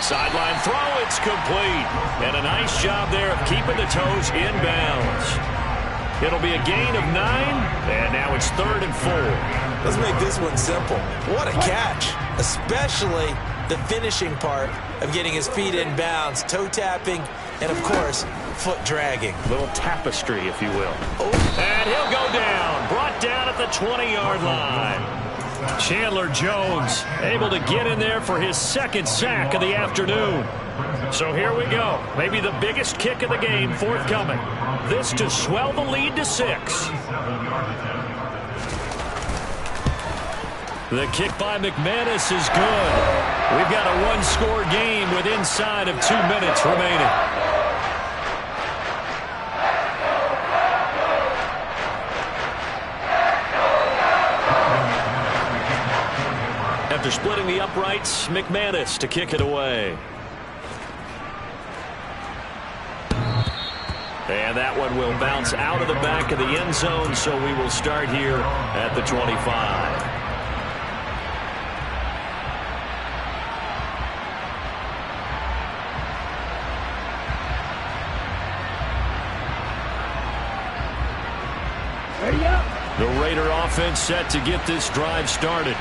Sideline throw, it's complete. And a nice job there of keeping the toes inbounds. It'll be a gain of 9, and now it's 3rd and 4. Let's make this one simple. What a catch, especially the finishing part of getting his feet in bounds, toe tapping, and of course, foot dragging. A little tapestry, if you will. And he'll go down, brought down at the 20-yard line. Chandler Jones able to get in there for his 2nd sack of the afternoon. So here we go. Maybe the biggest kick of the game forthcoming. This to swell the lead to 6. The kick by McManus is good. We've got a 1-score game with inside of 2 minutes remaining. After splitting the uprights, McManus to kick it away. And that one will bounce out of the back of the end zone, so we will start here at the 25. The Raider offense set to get this drive started.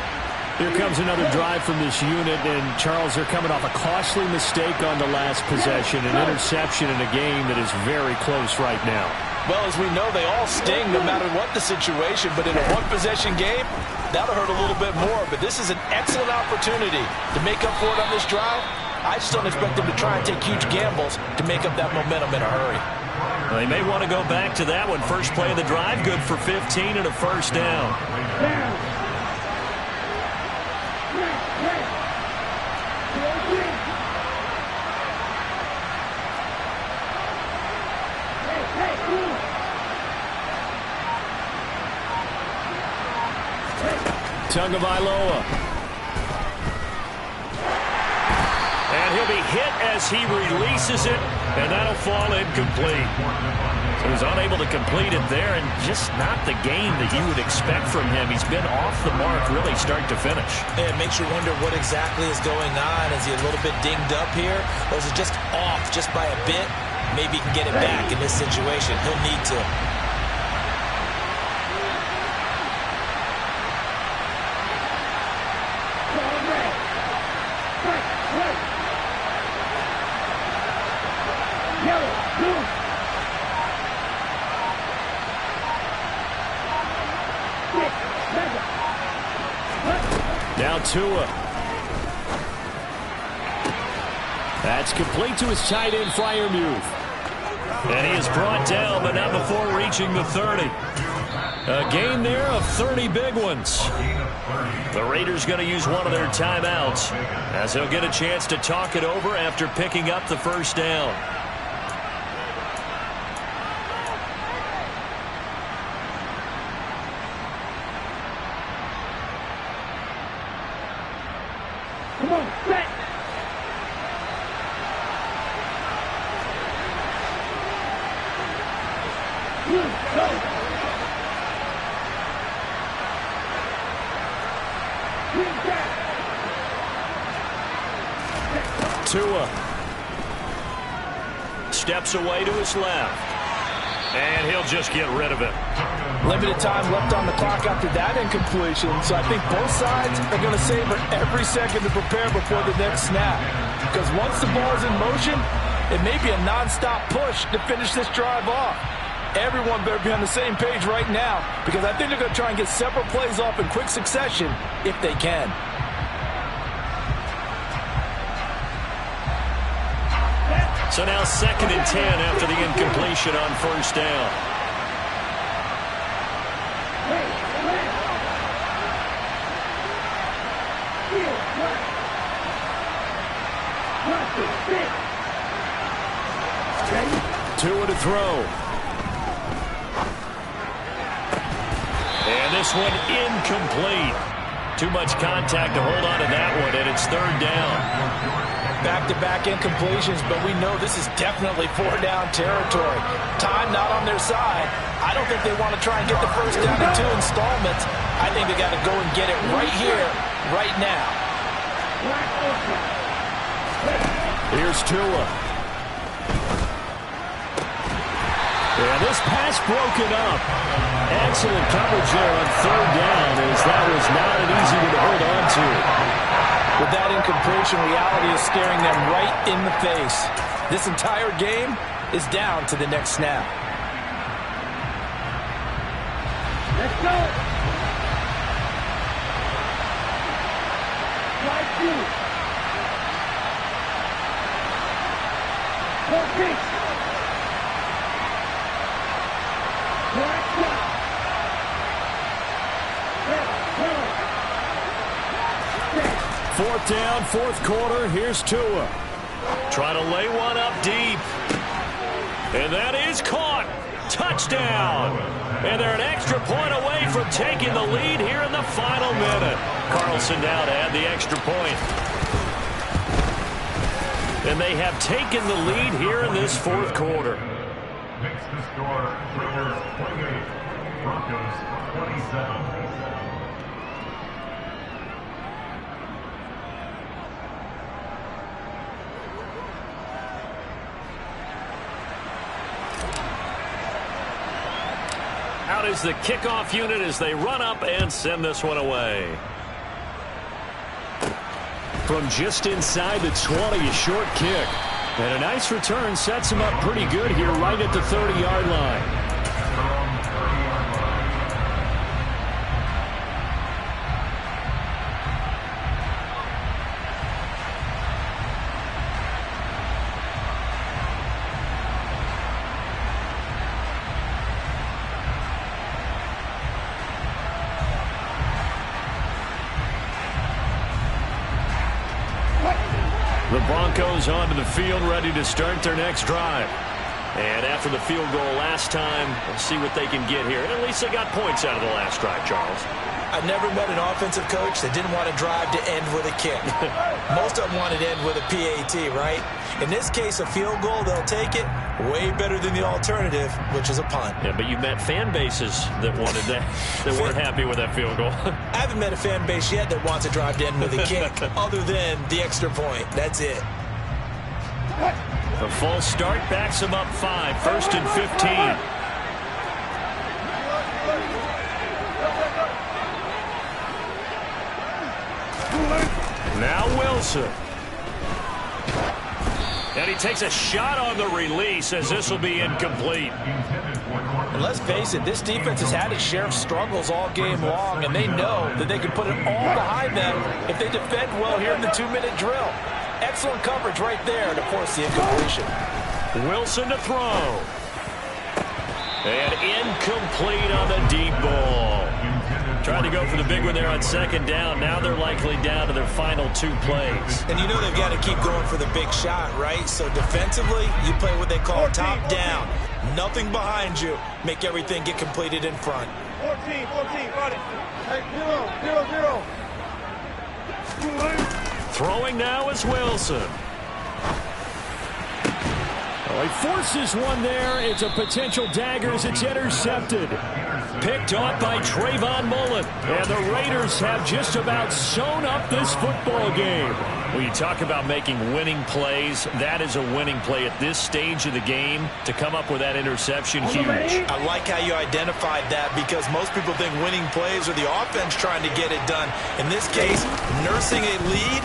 Here comes another drive from this unit, and Charles, they're coming off a costly mistake on the last possession, an interception in a game that is very close right now. Well, as we know, they all sting no matter what the situation, but in a one-possession game, that'll hurt a little bit more. But this is an excellent opportunity to make up for it on this drive. I just don't expect them to try and take huge gambles to make up that momentum in a hurry. Well, they may want to go back to that one. First play of the drive, good for 15 and a 1st down. Tagovailoa. And he'll be hit as he releases it, and that'll fall incomplete. So he's unable to complete it there, and just not the game that you would expect from him. He's been off the mark really start to finish. It makes you wonder what exactly is going on. Is he a little bit dinged up here, or is it just off just by a bit? Maybe he can get it back in this situation. He'll need to. Now Tua. That's complete to his tight end, Freiermuth. And he is brought down, but not before reaching the 30. A gain there of 30 big ones. The Raiders going to use one of their timeouts as they'll get a chance to talk it over after picking up the 1st down. Come on, set. Go. Tua steps away to his left, and he'll just get rid of it. Limited time left on the clock after that incompletion, so I think both sides are going to savor every second to prepare before the next snap. Because once the ball is in motion, it may be a non-stop push to finish this drive off. Everyone better be on the same page right now, because I think they're going to try and get several plays off in quick succession if they can. So now 2nd and 10 after the incompletion on first down. Tua to throw. And this one incomplete. Too much contact to hold on to that one, and it's 3rd down. Back-to-back incompletions, but we know this is definitely 4-down territory. Time not on their side. I don't think they want to try and get the first down in 2 installments. I think they got to go and get it right here, right now. Here's Tua. And this pass broken up. Excellent coverage there on 3rd down, as that was not an easy one to hold on to. With that incompletion, reality is staring them right in the face. This entire game is down to the next snap. Let's go. Right two. 4-6. Fourth down, 4th quarter. Here's Tua. Trying to lay one up deep. And that is caught. Touchdown. And they're an extra point away from taking the lead here in the final minute. Carlson now to add the extra point. And they have taken the lead here in this 4th quarter. Makes the score Raiders 28, Broncos 27. Out is the kickoff unit as they run up and send this one away. From just inside the 20, a short kick. And a nice return sets him up pretty good here right at the 30-yard line. The Broncos onto the field, ready to start their next drive. And after the field goal last time, we'll see what they can get here. And at least they got points out of the last drive, Charles. I've never met an offensive coach that didn't want to drive to end with a kick. Most of them wanted to end with a PAT, right? In this case, a field goal, they'll take it. Way better than the alternative, which is a punt. Yeah, but you met fan bases that wanted that, that weren't happy with that field goal. I haven't met a fan base yet that wants to drive to end with a kick, other than the extra point. That's it. The false start backs him up 5, 1st and 15. Now Wilson. And he takes a shot on the release as this will be incomplete. And let's face it, this defense has had its share of struggles all game long, and they know that they can put it all behind them if they defend well here in the 2-minute drill. Excellent coverage right there to force the incompletion. Wilson to throw. And incomplete on the deep ball. Trying to go for the big one there on 2nd down. Now they're likely down to their final 2 plays. And you know they've got to keep going for the big shot, right? So defensively, you play what they call top down. Nothing behind you. Make everything get completed in front. 14, got it. Hey, 0. Throwing now is Wilson. Well, he forces one there. It's a potential dagger as it's intercepted. Picked off by Trayvon Mullen. And the Raiders have just about sewn up this football game. When you talk about making winning plays, that is a winning play at this stage of the game. To come up with that interception, huge. I like how you identified that, because most people think winning plays are the offense trying to get it done. In this case, nursing a lead,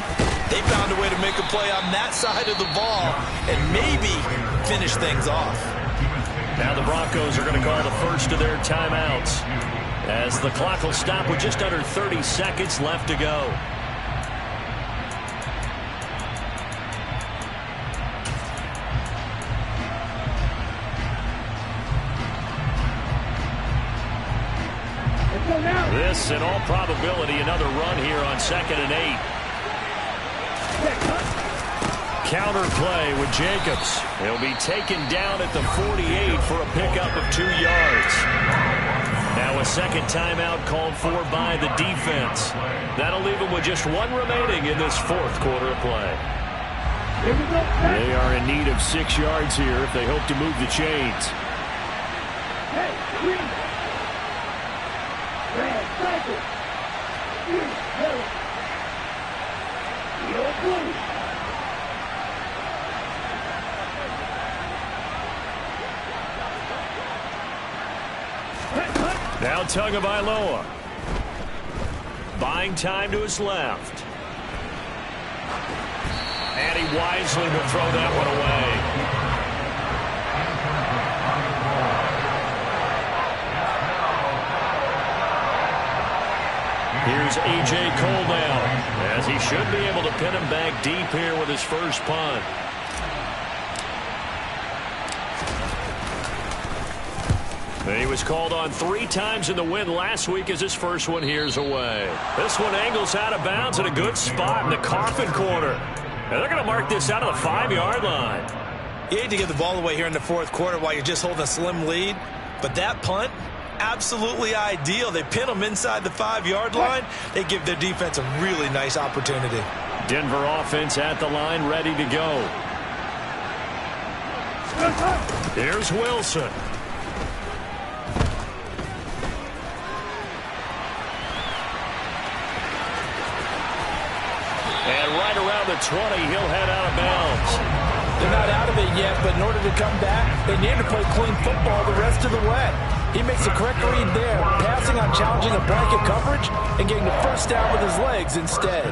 they found a way to make a play on that side of the ball and maybe finish things off. Now the Broncos are going to call the first of their timeouts as the clock will stop with just under 30 seconds left to go. This, in all probability, another run here on 2nd and 8. Counter play with Jacobs. He'll be taken down at the 48 for a pickup of 2 yards. Now a second timeout called for by the defense. That'll leave them with just 1 remaining in this 4th quarter of play. They are in need of 6 yards here if they hope to move the chains. Now Tagovailoa. Buying time to his left. And he wisely will throw that one away. Here's A.J. Cole now, as he should be able to pin him back deep here with his first punt. He was called on 3 times in the win last week as his first one here's away. This one angles out of bounds at a good spot in the coffin corner. And they're going to mark this out of the 5-yard line. You hate to give the ball away here in the 4th quarter while you're just holding a slim lead, but that punt, absolutely ideal. They pin them inside the 5-yard line. They give their defense a really nice opportunity. Denver offense at the line, ready to go. Here's Wilson. And right around the 20, he'll head out of bounds. They're not out of it yet, but in order to come back, they need to play clean football the rest of the way. He makes a correct read there, passing on challenging a blanket coverage and getting the first down with his legs instead.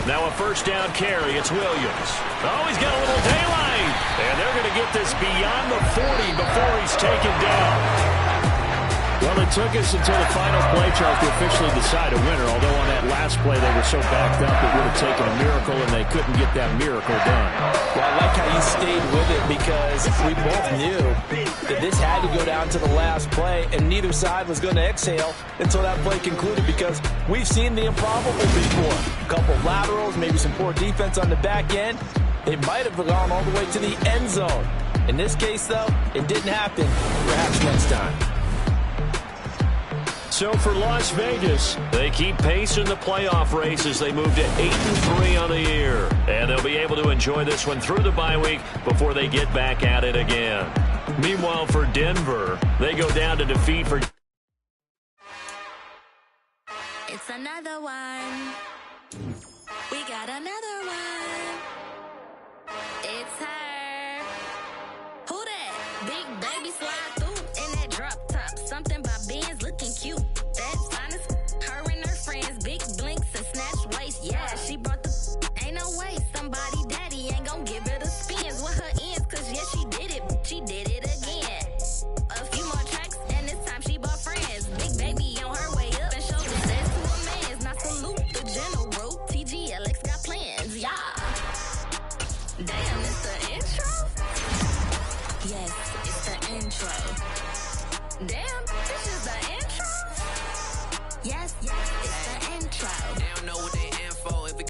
Now a first down carry. It's Williams. Oh, he's got a little daylight. And they're going to get this beyond the 40 before he's taken down. Well, it took us until the final play, Charles, to officially decide a winner, although on that last play they were so backed up it would have taken a miracle, and they couldn't get that miracle done. Well, I like how you stayed with it because we both knew that this had to go down to the last play, and neither side was going to exhale until that play concluded because we've seen the improbable before. A couple laterals, maybe some poor defense on the back end. They might have gone all the way to the end zone. In this case, though, it didn't happen. Perhaps next time. So for Las Vegas, they keep pace in the playoff race as they move to 8-3 on the year. And they'll be able to enjoy this one through the bye week before they get back at it again. Meanwhile, for Denver, they go down to defeat for... It's another one. We got another one. It's her. Who that? Big baby slide through in that drop top. Something about Benz looking cute. That's honest. Her and her friends, big blinks and snatch waist. Yeah, she brought the... Ain't no way somebody daddy ain't gonna give her the spins with her ends. Cause yeah, she did it. She did it again. A few more tracks and this time she bought friends. Big baby on her way up and showed the sense to a man's. Now salute the general. TGLX got plans, yeah. Damn, it's the intro? Yes, it's the intro. Damn.